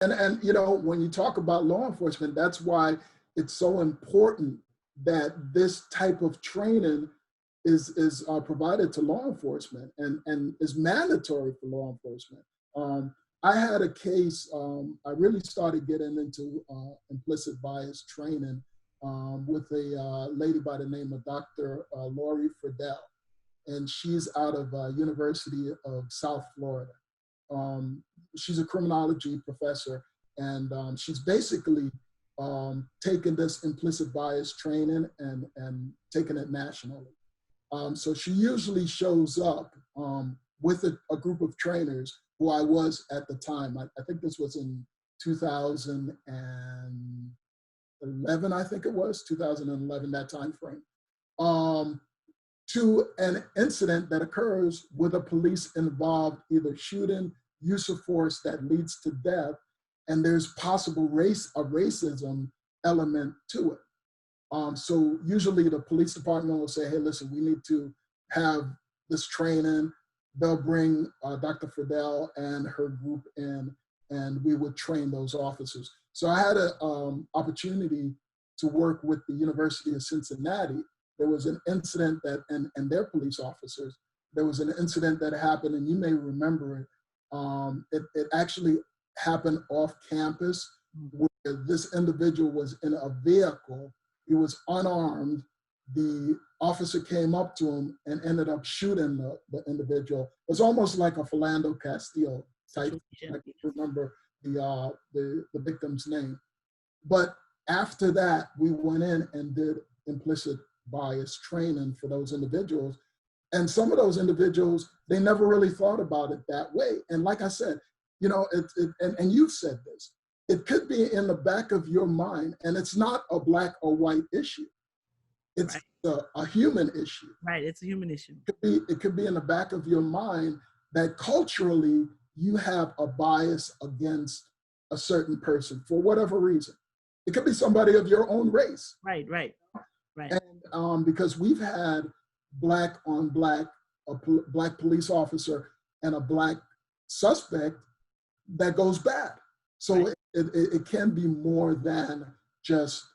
And you know, when you talk about law enforcement, that's why it's so important that this type of training is provided to law enforcement and is mandatory for law enforcement. I had a case, I really started getting into implicit bias training with a lady by the name of Dr. Lori Friedel, and she's out of University of South Florida. She's a criminology professor, and she's basically taken this implicit bias training and taken it nationally. So she usually shows up with a group of trainers who I was at the time. I think this was in 2011, I think it was, 2011, that time frame. To an incident that occurs with a police involved, either shooting, use of force that leads to death, and there's possible racism element to it. So usually the police department will say, hey, listen, we need to have this training. They'll bring Dr. Friedel and her group in, and we would train those officers. So I had an opportunity to work with the University of Cincinnati. There was an incident that, and their police officers, there was an incident that happened, and you may remember it. It actually happened off campus, where this individual was in a vehicle. He was unarmed. The officer came up to him and ended up shooting the individual. It's almost like a Philando Castile type. I can't remember the victim's name. But after that, we went in and did implicit bias training for those individuals. And some of those individuals, they never really thought about it that way. And like I said, you know, and you've said this, it could be in the back of your mind, and it's not a black or white issue. It's a human issue. Right, it's a human issue. It could be in the back of your mind that culturally you have a bias against a certain person for whatever reason. It could be somebody of your own race. Right. And because we've had black on black, a black police officer and a black suspect that goes bad. So it can be more than just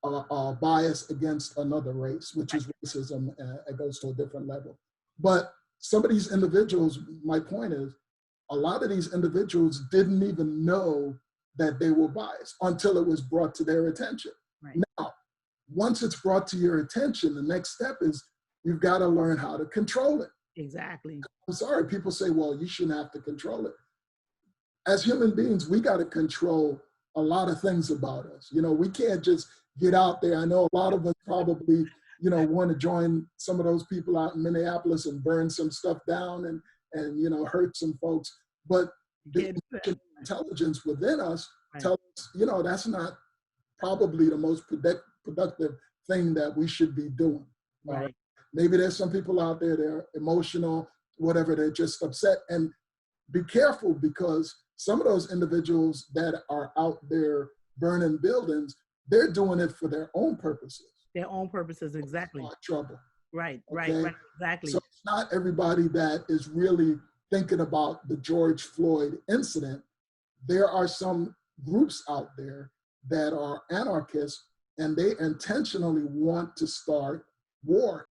a bias against another race, which is racism. It goes to a different level. But some of these individuals, my point is, a lot of these individuals didn't even know that they were biased until it was brought to their attention. Right. Now, once it's brought to your attention, the next step is you've got to learn how to control it. Exactly. I'm sorry, people say, well, you shouldn't have to control it. As human beings, we got to control a lot of things about us. You know, we can't just get out there. I know a lot of us probably, you know, want to join some of those people out in Minneapolis and burn some stuff down and you know, hurt some folks. But the intelligence within us tells us, you know, that's not probably the most productive thing that we should be doing. Right. Maybe there's some people out there, they're emotional, whatever, they're just upset. And be careful, because some of those individuals that are out there burning buildings, they're doing it for their own purposes. Their own purposes, exactly. Trouble. Right, Okay? right, exactly. So it's not everybody that is really thinking about the George Floyd incident. There are some groups out there that are anarchists, and they intentionally want to start war